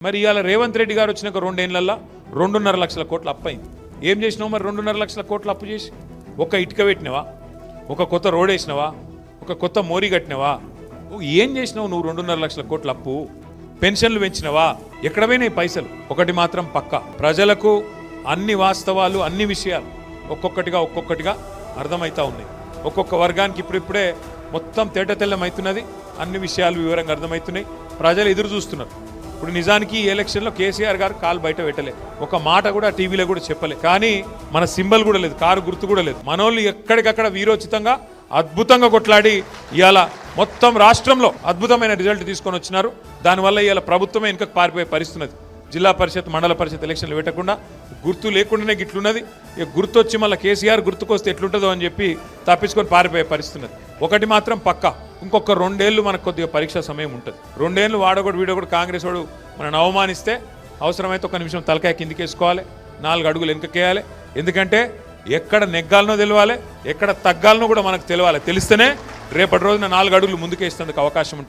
మరి ఇవాళ రేవంత్ రెడ్డి గారు వచ్చినాక 2 ఏళ్లలో 2.5 లక్షల కోట్ల అప్పు అయింది. ఏం చేసినావు మరి 2.5 లక్షల కోట్ల అప్పు చేసి? ఒక ఇటుక పెట్టినవా? ఒక కొత్త రోడ్ వేసినవా? ఒక కొత్త మోరీ కట్టినవా? ఏం చేసినావు నువ్వు? 2.5 లక్షల కోట్ల అప్పు. పెన్షన్లు పెంచినవా? ఎక్కడ పోయినాయి పైసలు? ఒకటి మాత్రం పక్కా, ప్రజలకు అన్ని వాస్తవాలు అన్ని విషయాలు ఒక్కొక్కటిగా అర్థమవుతా ఉన్నాయి. ఒక్కొక్క వర్గానికి ఇప్పుడిప్పుడే మొత్తం తేటతెల్లమవుతున్నది. అన్ని విషయాలు వివరంగా అర్థమవుతున్నాయి. ప్రజలు ఎదురు చూస్తున్నారు. ఇప్పుడు నిజానికి ఈ ఎలక్షన్లో కేసీఆర్ గారు కాలు బయట పెట్టలే, ఒక మాట కూడా టీవీలో కూడా చెప్పలే. కానీ మన సింబల్ కూడా లేదు, కారు గుర్తు కూడా లేదు. మనోళ్ళు ఎక్కడికక్కడ వీరోచితంగా అద్భుతంగా కొట్లాడి ఇవాళ మొత్తం రాష్ట్రంలో అద్భుతమైన రిజల్ట్ తీసుకొని వచ్చినారు. దానివల్ల ఇవాళ ప్రభుత్వమే వెనుకకు పారిపోయే పరిస్థితున్నది. జిల్లా పరిషత్ మండల పరిషత్ ఎలక్షన్లు పెట్టకుండా గుర్తు లేకుండానే గిట్లున్నది. ఇక గుర్తు వచ్చి మళ్ళీ కేసీఆర్ గుర్తుకొస్తే ఎట్లుంటుందో అని చెప్పి తప్పించుకొని పారిపోయే పరిస్థితున్నది. ఒకటి మాత్రం పక్కా, ఇంకొక 2 ఏళ్ళు మనకు కొద్దిగా పరీక్షా సమయం ఉంటుంది. 2 ఏళ్ళు వాడొకటి వీడొకటి కాంగ్రెస్ వాడు మనని అవమానిస్తే అవసరమైతే 1 నిమిషం తలకాయ కిందికేసుకోవాలి, 4 అడుగులు వెనుకకేయాలి. ఎందుకంటే ఎక్కడ నెగ్గాలనో తెలవాలి, ఎక్కడ తగ్గాలనో కూడా మనకు తెలవాలి. తెలిస్తేనే రేపటి రోజున 4 అడుగులు ముందుకేసేందుకు అవకాశం ఉంటుంది.